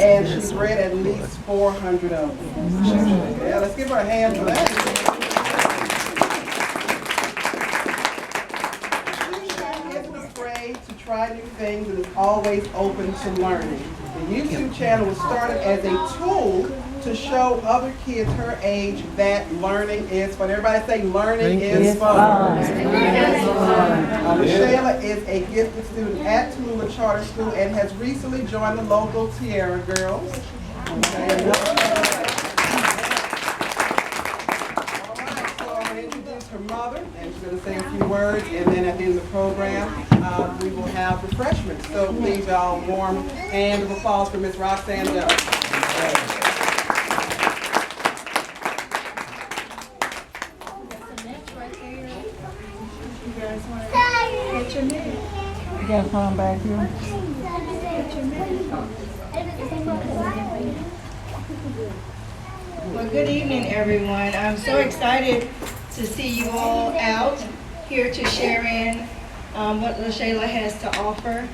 and she's read at least 400 of them. Yeah, let's give her a hand for that. She isn't afraid to try new things and is always open to learning. The YouTube channel was started as a tool to show other kids her age that learning is fun. Everybody say learning is fun. Shayla is a gifted student at Tallulah Charter School and has recently joined the local Tierra Girls. Okay. All right, so I'm going to introduce her mother, and she's going to say a few words, and then at the end of the program, we will have refreshments. So please, y'all, warm hand of applause for Miss Roxanne Jones. You got some back here? Well, good evening, everyone. I'm so excited to see you all out here to share in what LaShayla has to offer.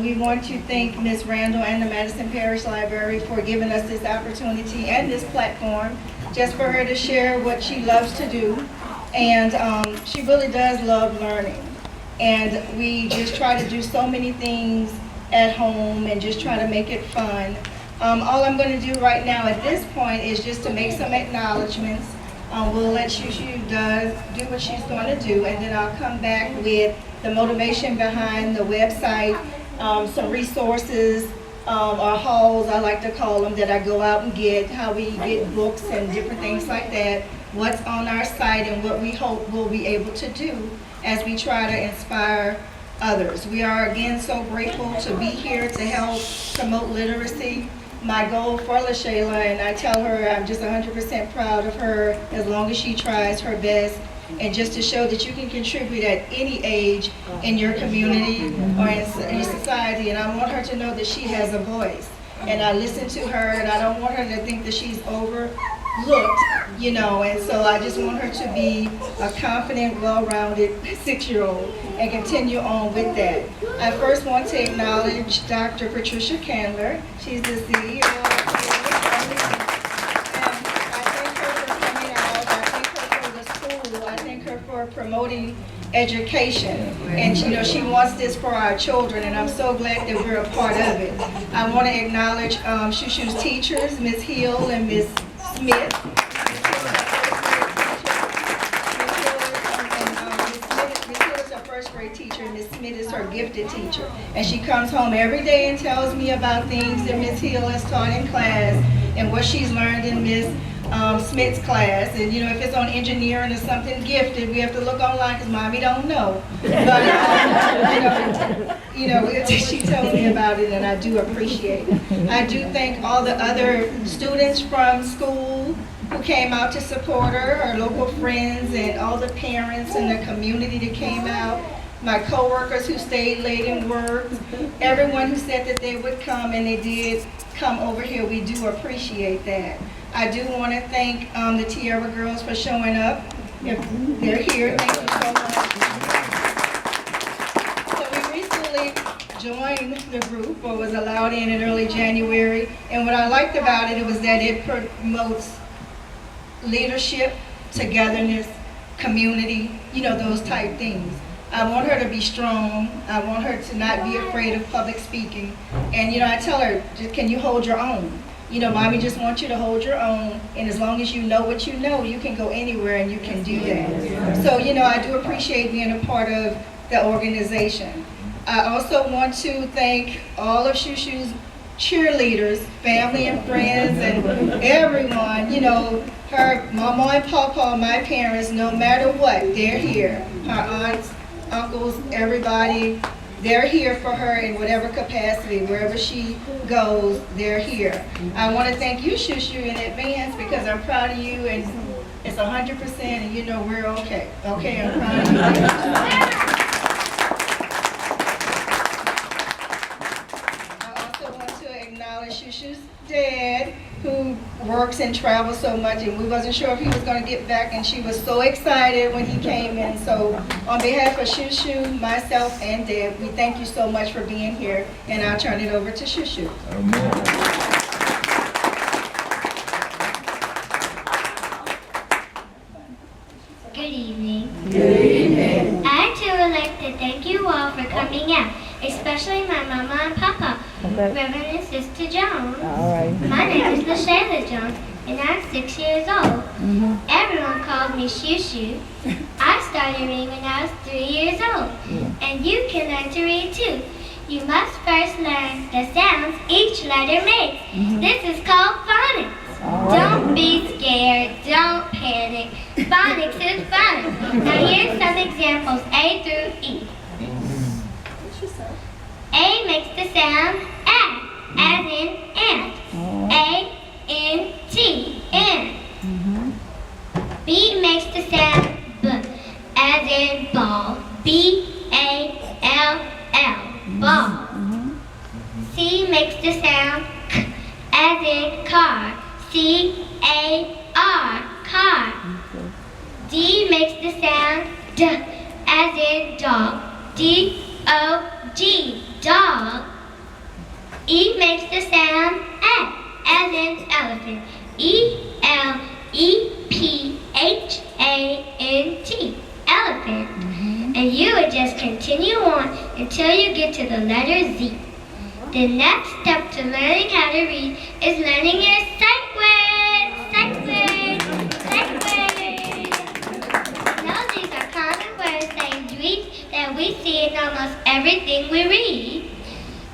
We want to thank Ms. Randall and the Madison Parish Library for giving us this opportunity and this platform just for her to share what she loves to do. And she really does love learning. And we just try to do so many things at home and just try to make it fun. All I'm going to do right now at this point is just to make some acknowledgments. We'll let Shu Shu do what she's going to do, and then I'll come back with the motivation behind the website, some resources, or hauls, I like to call them, that I go out and get, how we get books and different things like that, what's on our site, and what we hope we'll be able to do as we try to inspire others. We are again so grateful to be here to help promote literacy. My goal for LaShayla, and I tell her I'm just 100% proud of her as long as she tries her best, and just to show that you can contribute at any age in your community or in society. And I want her to know that she has a voice, and I listen to her, and I don't want her to think that she's overlooked, you know, and so I just want her to be a confident, well-rounded 6-year-old and continue on with that. I first want to acknowledge Dr. Patricia Candler. She's the CEO. I thank her for promoting education, and you know, she wants this for our children, and I'm so glad that we're a part of it. I want to acknowledge Shu Shu's teachers, Ms. Hill and Ms. Smith. Ms. Hill is her first grade teacher, and Ms. Smith is her gifted teacher, and she comes home every day and tells me about things that Ms. Hill has taught in class and what she's learned in Ms. Smith's class. And you know, if it's on engineering or something gifted, we have to look online because mommy don't know. But she told me about it, and I do appreciate it. I do thank all the other students from school who came out to support her local friends, and all the parents and the community that came out. My co-workers who stayed late and worked, everyone who said that they would come, and they did come over here. We do appreciate that. I do want to thank the Tierra Girls for showing up. If they're here, thank you so much. So we recently joined the group, or was allowed in early January, and what I liked about it was that it promotes leadership, togetherness, community, you know, those type things. I want her to be strong. I want her to not be afraid of public speaking. And you know, I tell her, just, can you hold your own? You know, mommy just wants you to hold your own, and as long as you know what you know, you can go anywhere and you can do that. So, you know, I do appreciate being a part of the organization. I also want to thank all of Shu Shu's cheerleaders, family and friends, and everyone. You know, her mama and papa, my parents, no matter what, they're here. Her aunts, uncles, everybody. They're here for her in whatever capacity, wherever she goes, they're here. I want to thank you, Shu Shu, in advance, because I'm proud of you, and it's 100%, and you know we're okay. Okay, I'm proud of you. I also want to acknowledge Shu Shu's dad, who works and travels so much, and we wasn't sure if he was going to get back, and she was so excited when he came in. So on behalf of Shu Shu, myself, and Deb, we thank you so much for being here, and I'll turn it over to Shu Shu. especially my mama and papa, Reverend and Sister Jones. All right. My name is LaShayla Jones, and I'm 6 years old. Everyone calls me Shu Shu. I started reading when I was 3 years old, and you can learn to read too. You must first learn the sounds each letter makes. This is called phonics. Don't be scared, don't panic. Phonics is fun. Now here's some examples, A through E. A makes the sound A, as in ant. A-N-T, ant. B makes the sound B, as in ball. B-A-L-L, ball. C makes the sound K, as in car. C-A-R, car. D makes the sound D, as in dog. D-O-G, dog. E makes the sound A, as in elephant. E-L-E-P-H-A-N-T, elephant. And you would just continue on until you get to the letter Z. The next step to learning how to read is learning your sight words. Sight words. Sight words. Now these are common words that we see in almost everything we read.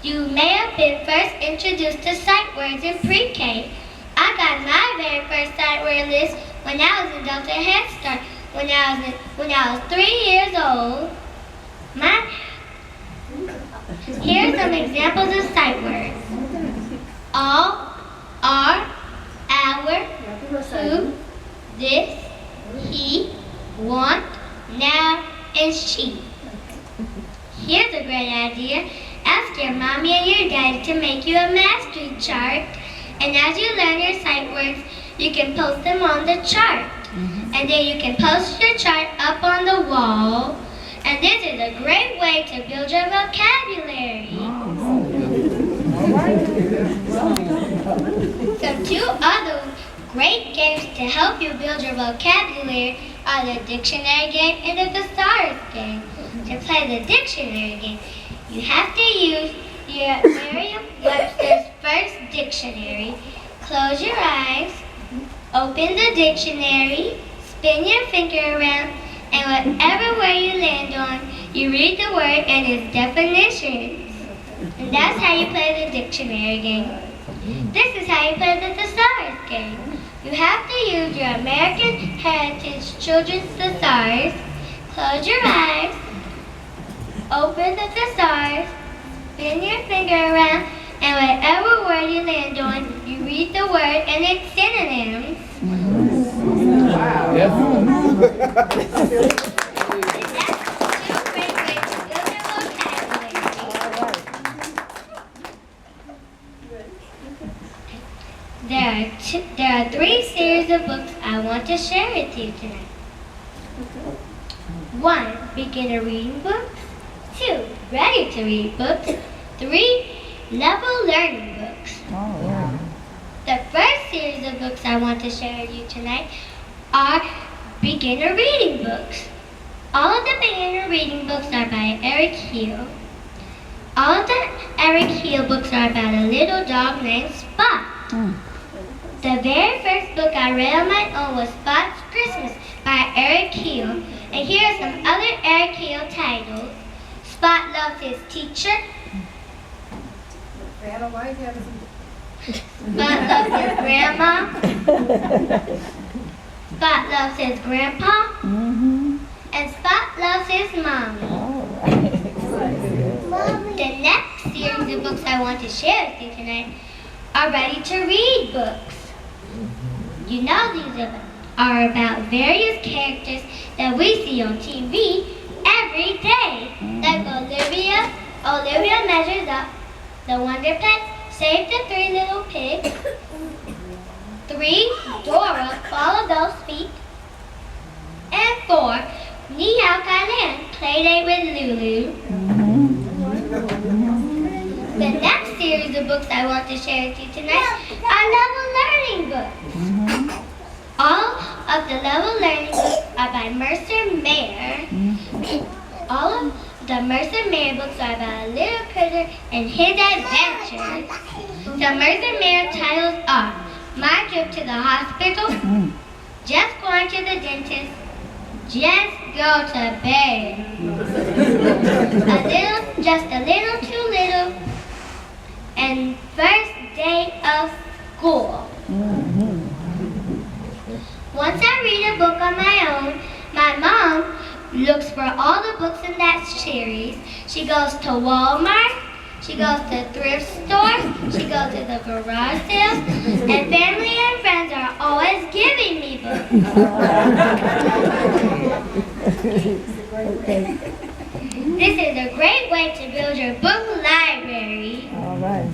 You may have been first introduced to sight words in pre-K. I got my very first sight word list when I was in Delta Head Start. When I was 3 years old. Here's some examples of sight words. All, are, our, who, this, he, want, now, and she. Here's a great idea. Ask your mommy and your daddy to make you a mastery chart. And as you learn your sight words, you can post them on the chart. And then you can post your chart up on the wall. And this is a great way to build your vocabulary. Some two other great games to help you build your vocabulary are the dictionary game and the thesaurus game. To play the dictionary game, you have to use your Merriam-Webster's first dictionary. Close your eyes, open the dictionary, spin your finger around, and whatever word you land on, you read the word and its definitions. And that's how you play the dictionary game. This is how you play the thesaurus game. You have to use your American Heritage Children's Thesaurus. Close your eyes, open the thesaurus, spin your finger around, and whatever word you land on, you read the word and its synonyms. Wow. And that's two great ways to build your vocabulary. There are 3 series of books I want to share with you tonight. 1, beginner reading books. 2, ready to read books. 3, level learning books. The first series of books I want to share with you tonight are beginner reading books. All of the beginner reading books are by Eric Hill. All of the Eric Hill books are about a little dog named Spot. The very first book I read on my own was Spot's Christmas by Eric Hill. And here are some other Eric Hill titles. Spot loves his teacher. Spot loves his grandma. Spot loves his grandpa. And Spot loves his mommy. The next series of books I want to share with you tonight are ready to read books. You know these are about various characters that we see on TV every day. Like Olivia Measures Up, The Wonder Pets, Save the 3 Little Pigs, 3, Dora, Follow Those Feet, and 4, Ni Hao Kai Lan, Playdate with Lulu. The next series of books I want to share with you tonight are level learning books. All of the level learning books are by Mercer Mayer. All of the Mercer Mayer books are about a little Buster and his adventures. Some Mercer Mayor titles are My Trip to the Hospital, Just Going to the Dentist, Just Go to Bed, Just a Little Too Little, and First Day of School. Once I read a book on my own, my mom looks for all the books in that series. She goes to Walmart, she goes to thrift stores, she goes to the garage sales, and family and friends are always giving me books. This is a great way to build your book library. All right.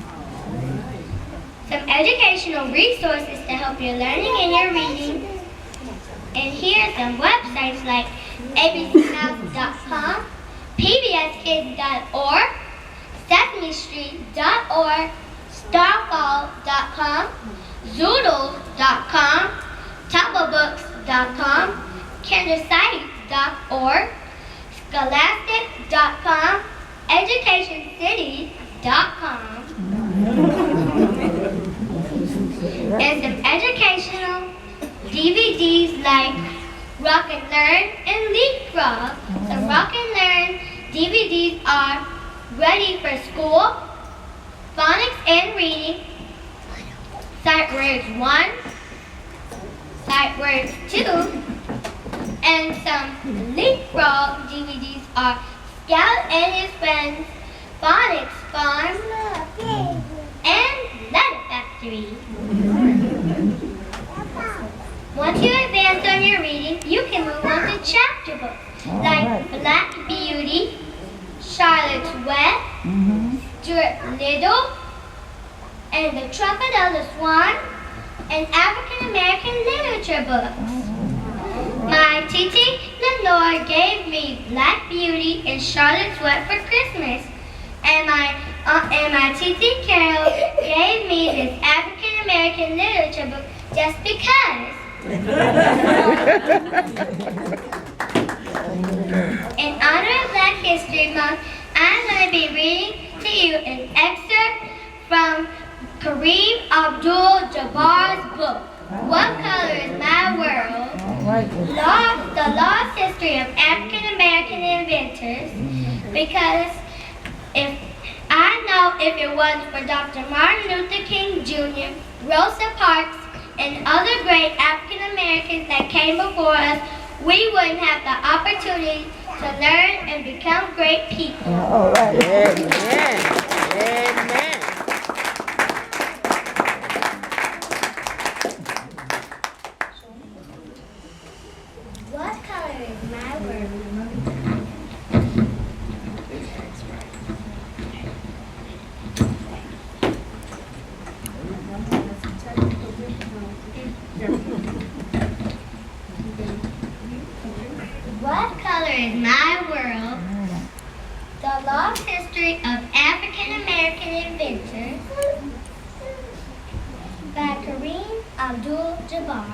Some educational resources to help your learning and your reading. And here are some websites like abcmouse.com, pbskids.org, sesamestreet.org, starfall.com, zoodles.com, tupplebooks.com, kindersite.org, scholastic.com, educationcities.com, and some educational DVDs like Rock and Learn and Leapfrog. The Rock and Learn DVDs are Ready for School, Phonics and Reading, Sight Words 1, Sight Words 2, and some Leapfrog DVDs are Scout and His Friends, Phonics Farm, and Letter Factory. Once you advance on your reading, you can move on to chapter books like Black Beauty, Charlotte's Web, Stuart Little, and The Trumpet of the Swan, and African American literature books. My Titi Lenore gave me Black Beauty and Charlotte's Web for Christmas, and my Titi Carol gave me this African American literature book just because. In honor of Black History Month, I'm going to be reading to you an excerpt from Kareem Abdul-Jabbar's book, What Color is My World? The Lost History of African American Inventors, because if it wasn't for Dr. Martin Luther King Jr., Rosa Parks, and other great African Americans that came before us, we wouldn't have the opportunity to learn and become great people. All right. Amen. Amen. What color is my world? What color is my world? The Lost History of African American Inventors by Kareem Abdul-Jabbar.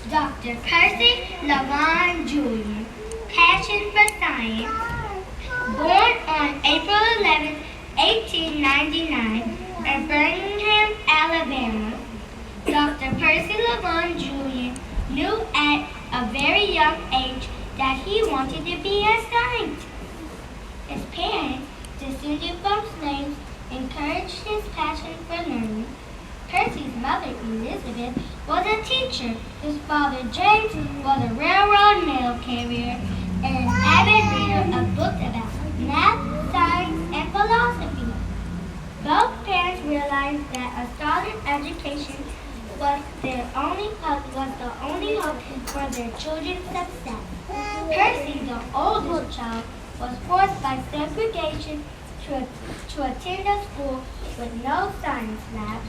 Dr. Percy Lavon Jr., passion for science. Born on April 11, 1899, in Birmingham, Alabama, Dr. Percy Lavon Jr. knew at a very young age that he wanted to be a scientist. His parents, descended from slaves, encouraged his passion for learning. Percy's mother, Elizabeth, was a teacher. His father, James, was a railroad mail carrier and an avid reader of books about math, science, and philosophy. Both parents realized that a solid education was the only hope for their children's success. Percy, the oldest child, was forced by segregation to attend a school with no science labs.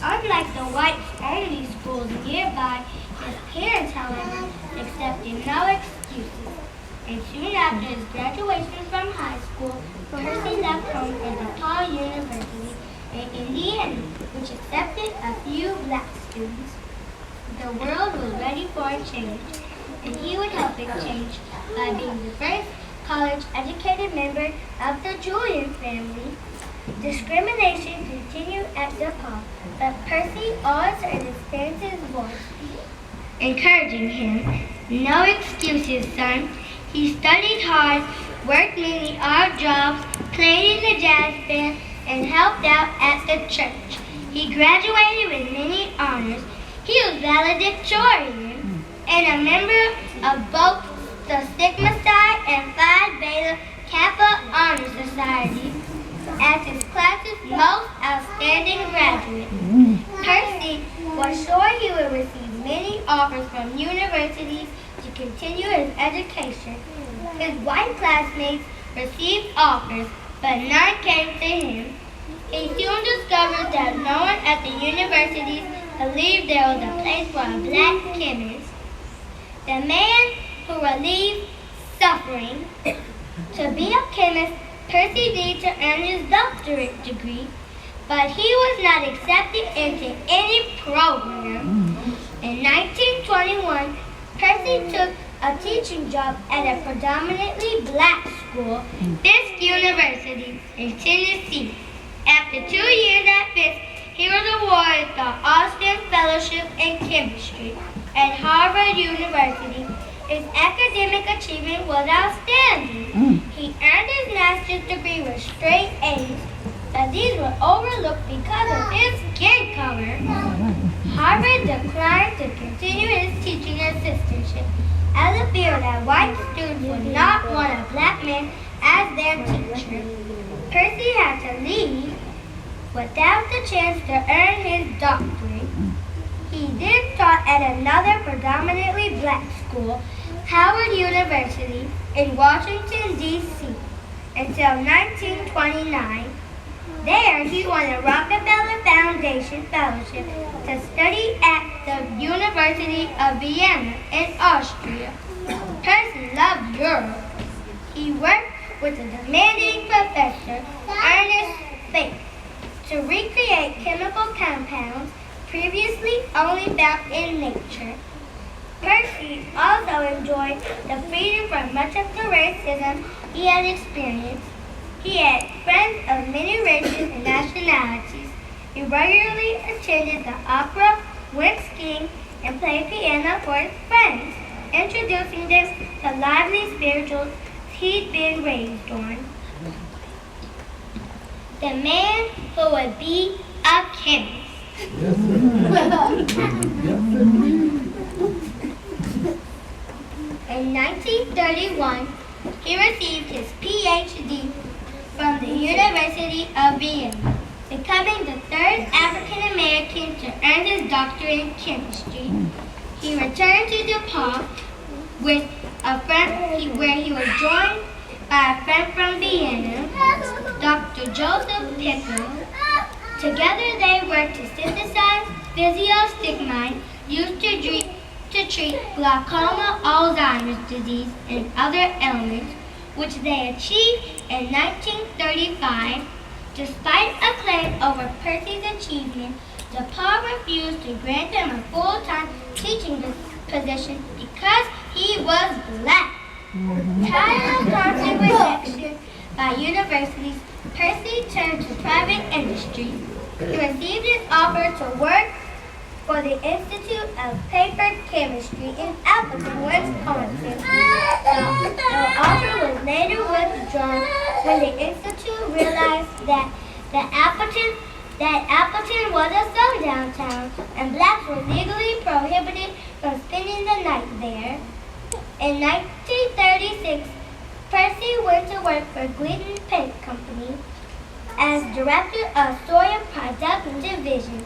Unlike the whites-only schools nearby, his parents, however, accepted no excuses. And soon after his graduation from high school, Percy left home as a tall Academy, which accepted a few black students. The world was ready for a change, and he would help it change by being the first college-educated member of the Julian family. Discrimination continued at DePaul, but Percy always understands his voice, encouraging him. No excuses, son. He studied hard, worked many odd jobs, played in the jazz band, and helped out at the church. He graduated with many honors. He was valedictorian and a member of both the Sigma Psi and Phi Beta Kappa Honor Society as his class's most outstanding graduate. Percy was sure he would receive many offers from universities to continue his education. His white classmates received offers, but none came to him. He soon discovered that no one at the universities believed there was a place for a black chemist. The man who relieved suffering. To be a chemist, Percy needed to earn his doctorate degree, but he was not accepted into any program. In 1921, Percy took a teaching job at a predominantly black school, Fisk University in Tennessee. After 2 years at Fisk, he was awarded the Austin Fellowship in Chemistry at Harvard University. His academic achievement was outstanding. He earned his master's degree with straight A's, but these were overlooked because of his skin color. Harvard declined to continue his teaching assistantship as it feared that white students would not want a black man as their teacher. Percy had to leave without the chance to earn his doctorate. He then taught at another predominantly black school, Howard University in Washington, D.C., until 1929. There, he won a Rockefeller Foundation Fellowship to study at the University of Vienna in Austria. Percy loved Europe. He worked with the demanding professor, Ernest Faith, to recreate chemical compounds previously only found in nature. Percy also enjoyed the freedom from much of the racism he had experienced. He had friends of many races and nationalities. He regularly attended the opera, went skiing, and played piano for his friends, introducing them to lively spirituals he'd been raised on. The man who would be a chemist. In 1931, he received his PhD from the University of Vienna, becoming the third African American to earn his doctorate in chemistry. He returned to DePaul with a friend, where he was joined by a friend from Vienna, Dr. Joseph Pickle. Together they worked to synthesize physiostigmine used to treat glaucoma, Alzheimer's disease, and other ailments, which they achieved in 1935. Despite acclaim over Percy's achievement, DePaul refused to grant him a full-time teaching position because he was black. Tired of constant rejection by universities, Percy turned to private industry. He received an offer to work for the Institute of Paper Chemistry in Appleton, Wisconsin. The offer was later withdrawn when the institute realized that Appleton was a sundown town and blacks were legally prohibited from spending the night there. In 1936, Percy went to work for Glidden Paint Company as director of soya product division,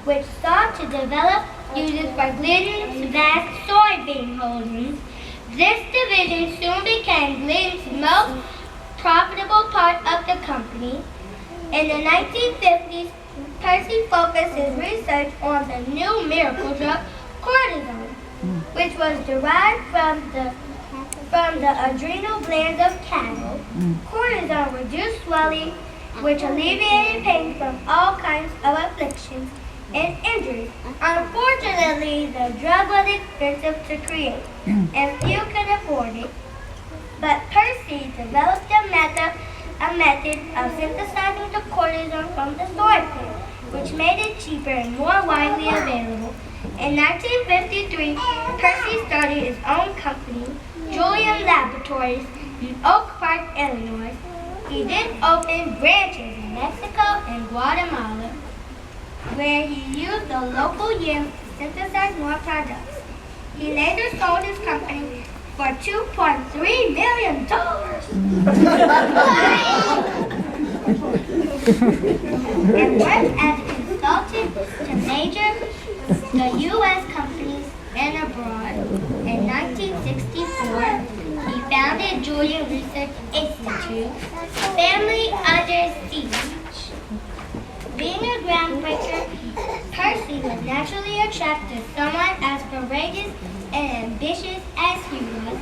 which sought to develop uses for Glidden's vast soybean holdings. This division soon became Glidden's most profitable part of the company. In the 1950s, Percy focused his research on the new miracle drug, cortisone, which was derived from the adrenal glands of cattle. Cortisone reduced swelling which alleviated pain from all kinds of afflictions and injuries. Unfortunately, the drug was expensive to create, and few could afford it. But Percy developed a method of synthesizing the cortisone from the soy plant, which made it cheaper and more widely available. In 1953, Percy started his own company, Julian Laboratories, in Oak Park, Illinois. He then opened branches in Mexico and Guatemala, where he used the local yams to synthesize more products. He later sold his company for $2.3 million. And worked as a consultant to the U.S. companies and abroad. In 1964, he founded Julian Research Institute, Family Under Siege. Being a groundbreaker, Percy was naturally attracted to someone as courageous and ambitious as he was.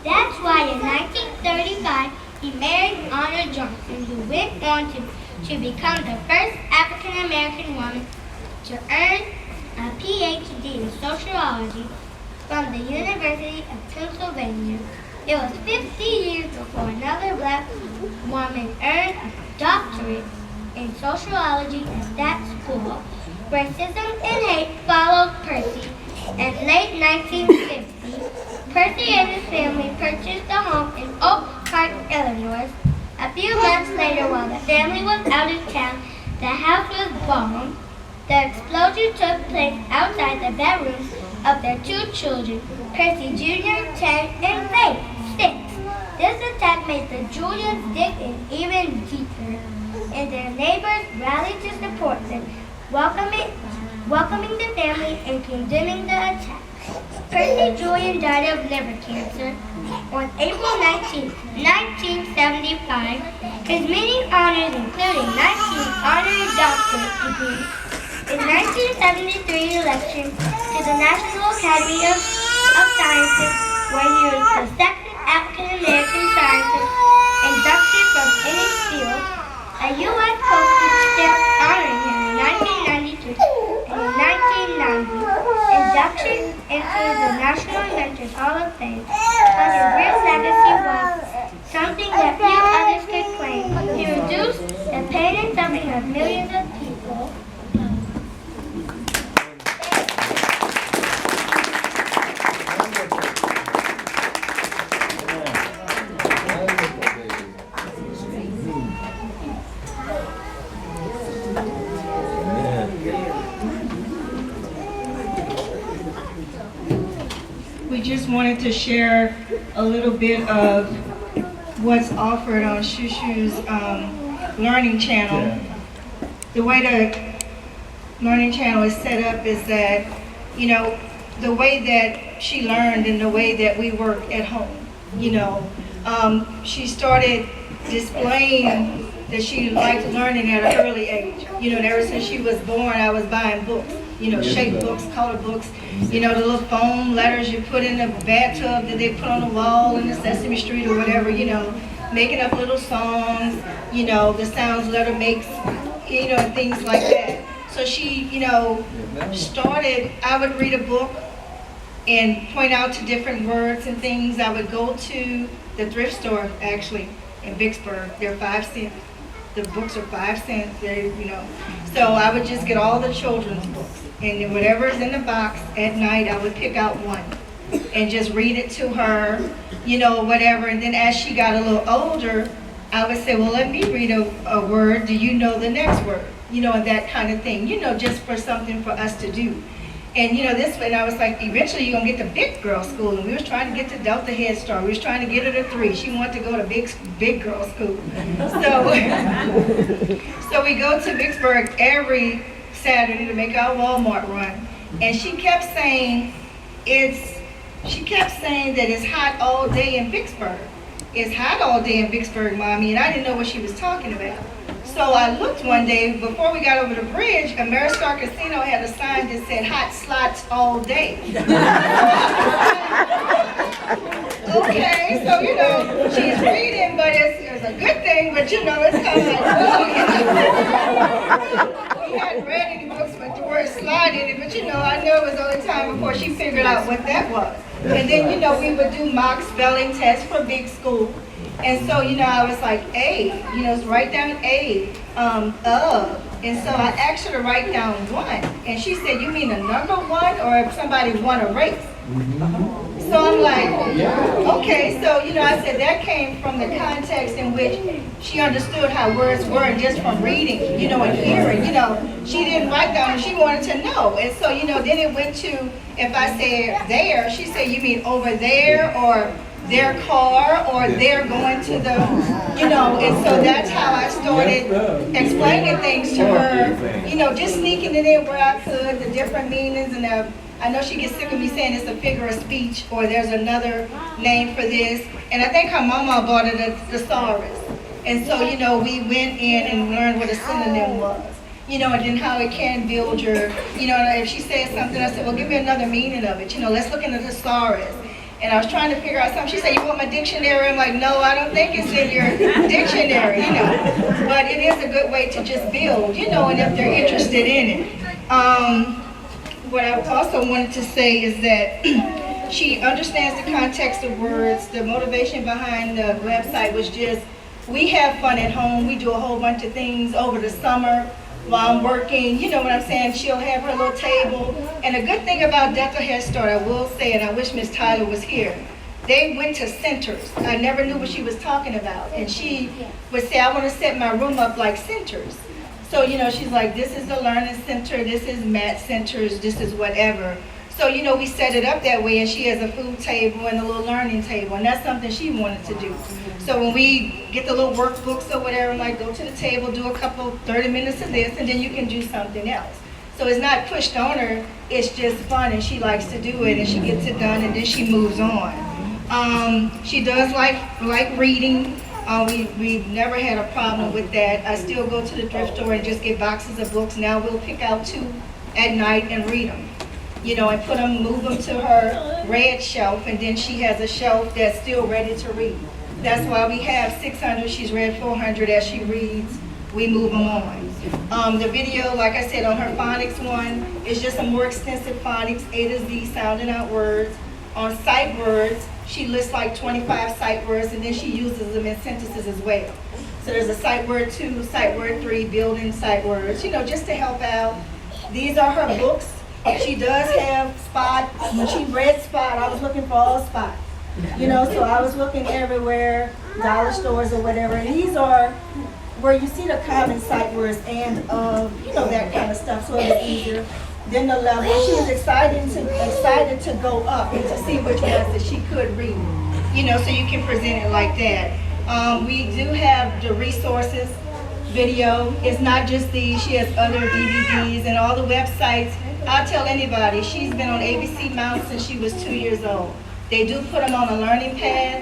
That's why in 1935, he married Honor Johnson, who went on to become the first African-American woman to earn a PhD in sociology from the University of Pennsylvania. It was 50 years before another black woman earned a doctorate in sociology at that school. Racism and hate followed Percy. In late 1950, Percy and his family purchased a home in Oak Park, Illinois. A few months later, while the family was out of town, the house was bombed. The explosion took place outside the bedrooms of their two children, Percy Jr., 10, and Faith, 6. This attack made the Julians dig in even deeper, and their neighbors rallied to support them, welcoming the family and condemning the attack. Percy Julian died of liver cancer on April 19, 1975. His many honors including 19 honorary doctorate degrees. His 1973 election to the National Academy of Sciences, where he was the second African-American scientist inducted from any field. A U.S. postage stamp honoring him in 1993 and in 1990. Induction into the National Inventors Hall of Fame. But his real legacy was something that few others could claim. He reduced the pain and suffering of millions of people. We just wanted to share a little bit of what's offered on Shu Shu's learning channel. The way the learning channel is set up is that, you know, the way that she learned and the way that we work at home, you know. She started displaying that she liked learning at an early age. You know, and ever since she was born, I was buying books. You know, shape books, color books, you know, the little foam letters you put in the bathtub that they put on the wall in the Sesame Street or whatever, you know, making up little songs, you know, the sounds letter makes, you know, and things like that. So she, you know, started, I would read a book and point out to different words and things. I would go to the thrift store, actually, in Vicksburg. They're 5 cents. The books are 5 cents, you know. So I would just get all the children's books. And then whatever's in the box at night, I would pick out one and just read it to her, you know, whatever. And then as she got a little older, I would say, well, let me read a word. Do you know the next word? You know, and that kind of thing, you know, just for something for us to do. And, you know, this way, and I was like, eventually you're going to get to big girl school. And we was trying to get to Delta Head Start. We was trying to get her to 3. She wanted to go to big girl school. So we go to Vicksburg every Saturday to make our Walmart run. And she kept saying that it's hot all day in Vicksburg. It's hot all day in Vicksburg, Mommy. And I didn't know what she was talking about. So I looked one day, before we got over the bridge, Ameristar Casino had a sign that said hot slots all day. Okay, so you know, she's reading, but it's is a good thing, but you know, it's kind of like, we hadn't read any books with the word slide in it, but you know, I know it was the only time before she figured out what that was. And then, you know, we would do mock spelling tests for big school. And so, you know, I was like, A, you know, write down A, And so I asked her to write down 1. And she said, you mean a number 1 or if somebody won a race? So I'm like, okay. So, you know, I said that came from the context in which she understood how words were just from reading, you know, and hearing. You know, she didn't write down, she wanted to know. And so, you know, then it went to, if I said there, she said, you mean over there or their car or they're going to the, you know, and so that's how I started explaining things to her, you know, just sneaking it in where I could, the different meanings. And I know she gets sick of me saying it's a figure of speech or there's another name for this. And I think her mama bought it a thesaurus. And so, you know, we went in and learned what a synonym was. You know, and then how it can build your, you know, if she said something, I said, well, give me another meaning of it. You know, let's look into the thesaurus. And I was trying to figure out something. She said, you want my dictionary? I'm like, no, I don't think it's in your dictionary, you know. But it is a good way to just build, you know, and if they're interested in it. What I also wanted to say is that she understands the context of words. The motivation behind the website was just, we have fun at home. We do a whole bunch of things over the summer while I'm working, you know what I'm saying? She'll have her little table. And a good thing about Delta Head Start, I will say, and I wish Miss Tyler was here, they went to centers. I never knew what she was talking about. And she would say, I want to set my room up like centers. So, you know, she's like, this is the learning center, this is math centers, this is whatever. So, you know, we set it up that way, and she has a food table and a little learning table, and that's something she wanted to do. So when we get the little workbooks or whatever, like go to the table, do a couple, 30 minutes of this, and then you can do something else. So it's not pushed on her, it's just fun, and she likes to do it, and she gets it done, and then she moves on. She does like reading. We've never had a problem with that. I still go to the thrift store and just get boxes of books. Now we'll pick out 2 at night and read them. You know, and move them to her read shelf, and then she has a shelf that's still ready to read. That's why we have 600, she's read 400 as she reads, we move them on. The video, like I said, on her phonics one, is just a more extensive phonics, A to Z, sounding out words. On sight words, she lists like 25 sight words, and then she uses them in sentences as well. So there's a sight word 2, sight word 3, building sight words, you know, just to help out. These are her books. She does have Spot. When she read Spot, I was looking for all Spot. You know, so I was looking everywhere, dollar stores or whatever. And these are where you see the common sight words and you know, that kind of stuff, so it's easier. Then the level. She was excited to go up and to see which ones that she could read. You know, so you can present it like that. We do have the resources video. It's not just these. She has other DVDs and all the websites. I'll tell anybody, she's been on ABC Mount since she was 2 years old. They do put them on a learning pad,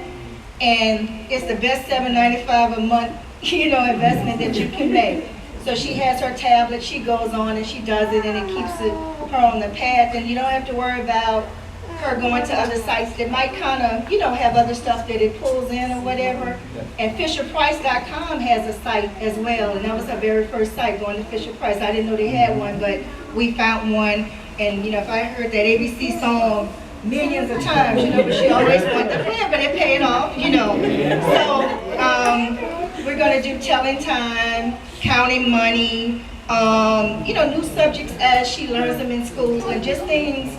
and it's the best $7.95 a month, you know, investment that you can make. So she has her tablet, she goes on and she does it, and it keeps her on the path, and you don't have to worry about her going to other sites that might kind of, you know, have other stuff that it pulls in or whatever. And FisherPrice.com has a site as well, and that was her very first site, going to Fisher Price. I didn't know they had one, but we found one. And you know, if I heard that ABC song millions of times, you know, but she always wanted to play it, but it paid off, you know. So we're going to do telling time, counting money, you know, new subjects as she learns them in school, and just things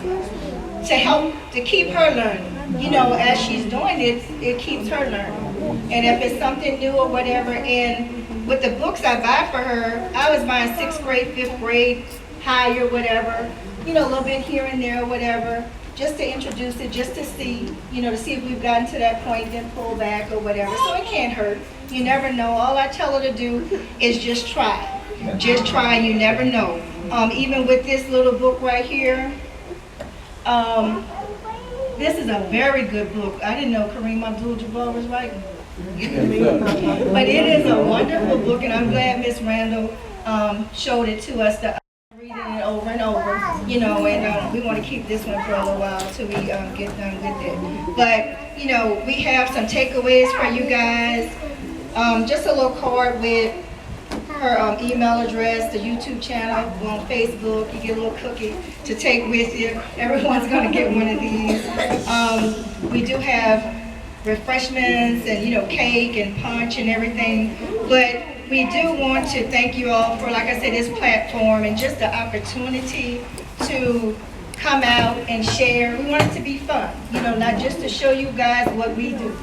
to help to keep her learning. You know, as she's doing it, it keeps her learning. And if it's something new or whatever, and with the books I buy for her, I was buying 6th grade, 5th grade, higher, whatever, you know, a little bit here and there, whatever, just to introduce it, just to see, you know, to see if we've gotten to that point, then pull back or whatever. So it can't hurt. You never know. All I tell her to do is just try. Just try, you never know. Even with this little book right here, this is a very good book. I didn't know Kareem Abdul-Jabbar was writing. But it is a wonderful book, and I'm glad Miss Randall showed it to us. Reading it over and over, you know, and we want to keep this one for a little while till we get done with it. But, you know, we have some takeaways for you guys. just a little card with her email address, the YouTube channel, on Facebook. You get a little cookie to take with you. Everyone's going to get one of these. We do have refreshments and, cake and punch and everything. But we do want to thank you all for, like I said, this platform and just the opportunity to come out and share. We want it to be fun, not just to show you guys what we do.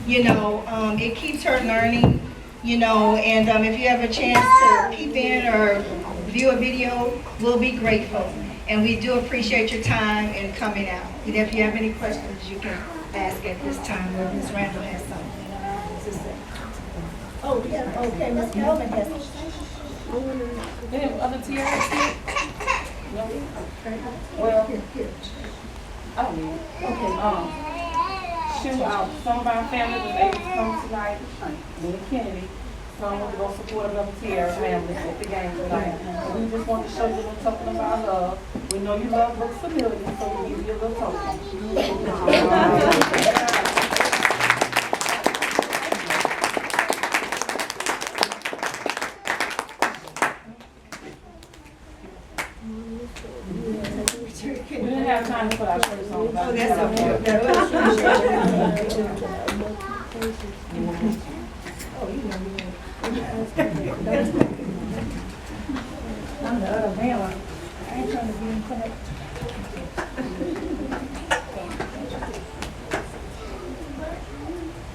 It keeps her learning, and if you have a chance to peep in or view a video, we'll be grateful. And we do appreciate your time in coming out. And if you have any questions, you can ask at this time, or Ms. Randall has something to say. Oh, yeah, okay, Ms. Kelvin has something. They have other tiaras? No? Well, I don't need it. Okay, Shu, some of our family was able to come tonight. Me and Kennedy. Some went to go support another tiara family at the game tonight. And we just want to show you a little token of our love. We know you love books a million, so we give you a little token. We didn't have time to put our shirts on. Oh, that's okay. I'm the other man. I ain't trying to be in front.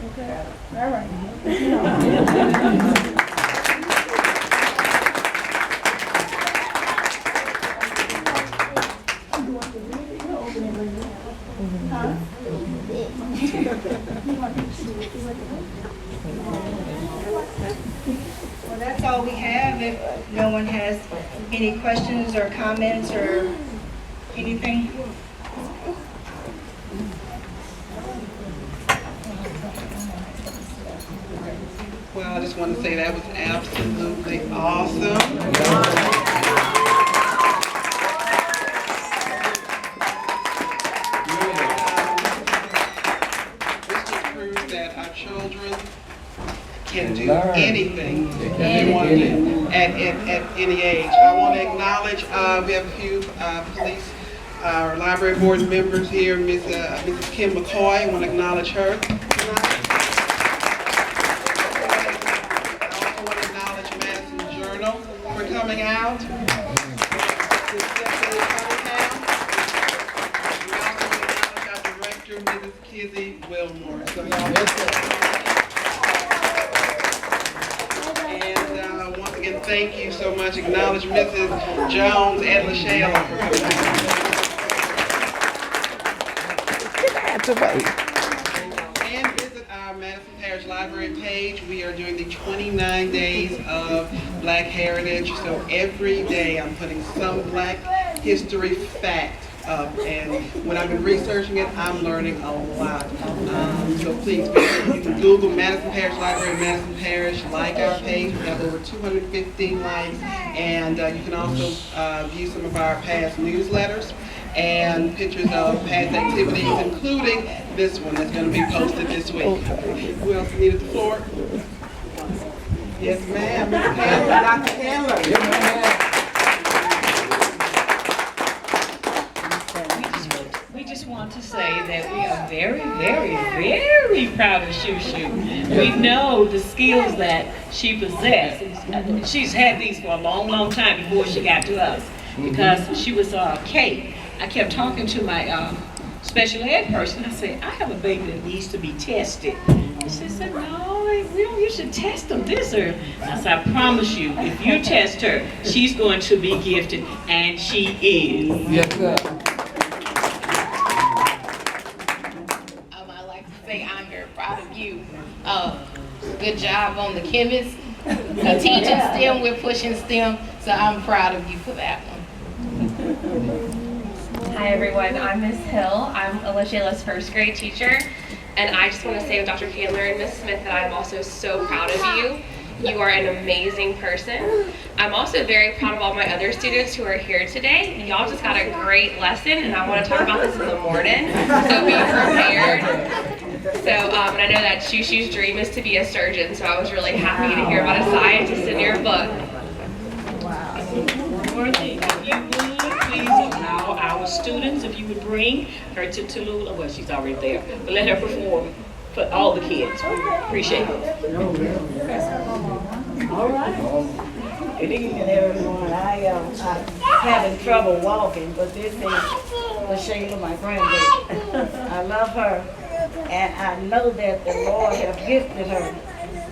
Okay. All right. Well, that's all we have. If no one has any questions or comments or anything. Well, I just want to say that was absolutely awesome. This just proves that our children can do anything they want to do at any age. I want to acknowledge, we have a few police, our library board members here, Mrs. Kim McCoy. I want to acknowledge her tonight. I also want to acknowledge Madison Journal for coming out. We also want to acknowledge our director, Mrs. Kizzy Wilmore. So y'all once again, thank you so much. Acknowledge Mrs. Jones and LaShayla for coming out. And visit our Madison Parish Library page. We are doing the 29 days of Black Heritage. So every day I'm putting some Black history fact up. And when I've been researching it, I'm learning a lot. So please, you can Google Madison Parish Library, Madison Parish, like our page. We have over 215 likes. And you can also view some of our past newsletters and pictures of past activities, including this one that's going to be posted this week. Who else needed the floor? Yes, ma'am. Ms. Candler, Dr. Candler. Yes, We just want to say that we are very, very, very proud of Shu Shu. We know the skills that she possesses. She's had these for a long, long time before she got to us, because she was Kate. I kept talking to my special ed person. I said, I have a baby that needs to be tested. She said, no, you should test them this or. I said, I promise you, if you test her, she's going to be gifted, and she is. Yes, sir. I like to say I'm very proud of you. Good job on the chemist. Teaching STEM, we're pushing STEM, so I'm proud of you for that one. Hi everyone, I'm Miss Hill. I'm LaShayla's first grade teacher, and I just want to say with Dr. Candler and Miss Smith that I'm also so proud of you. You are an amazing person. I'm also very proud of all my other students who are here today. Y'all just got a great lesson, and I want to talk about this in the morning, so be prepared. So, and I know that Shu Shu's dream is to be a surgeon, so I was really happy to hear about a scientist in your book. Dorothy, if you would, please allow our students, if you would bring her to Tallulah. Well, she's already there, but let her perform for all the kids. We appreciate it. All right. Good evening, everyone. I'm having trouble walking, but this is LaShayla, my grandbaby. I love her, and I know that the Lord has gifted her.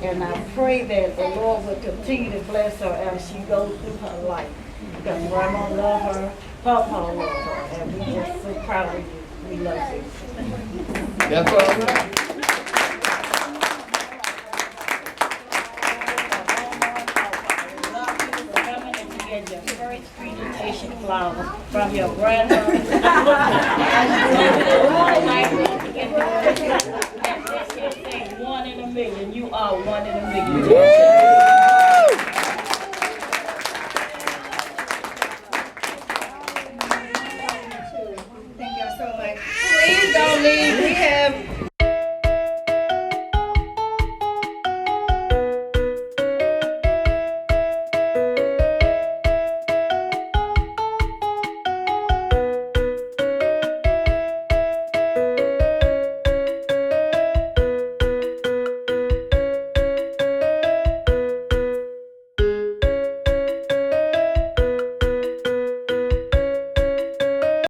And I pray that the Lord will continue to bless her as she goes through her life. Because Grandma loves her, Papa loves her, and we're just so proud of you. We love you. That's all right. Get your first presentation flowers from your grandmother. One in a million. You are one in a million.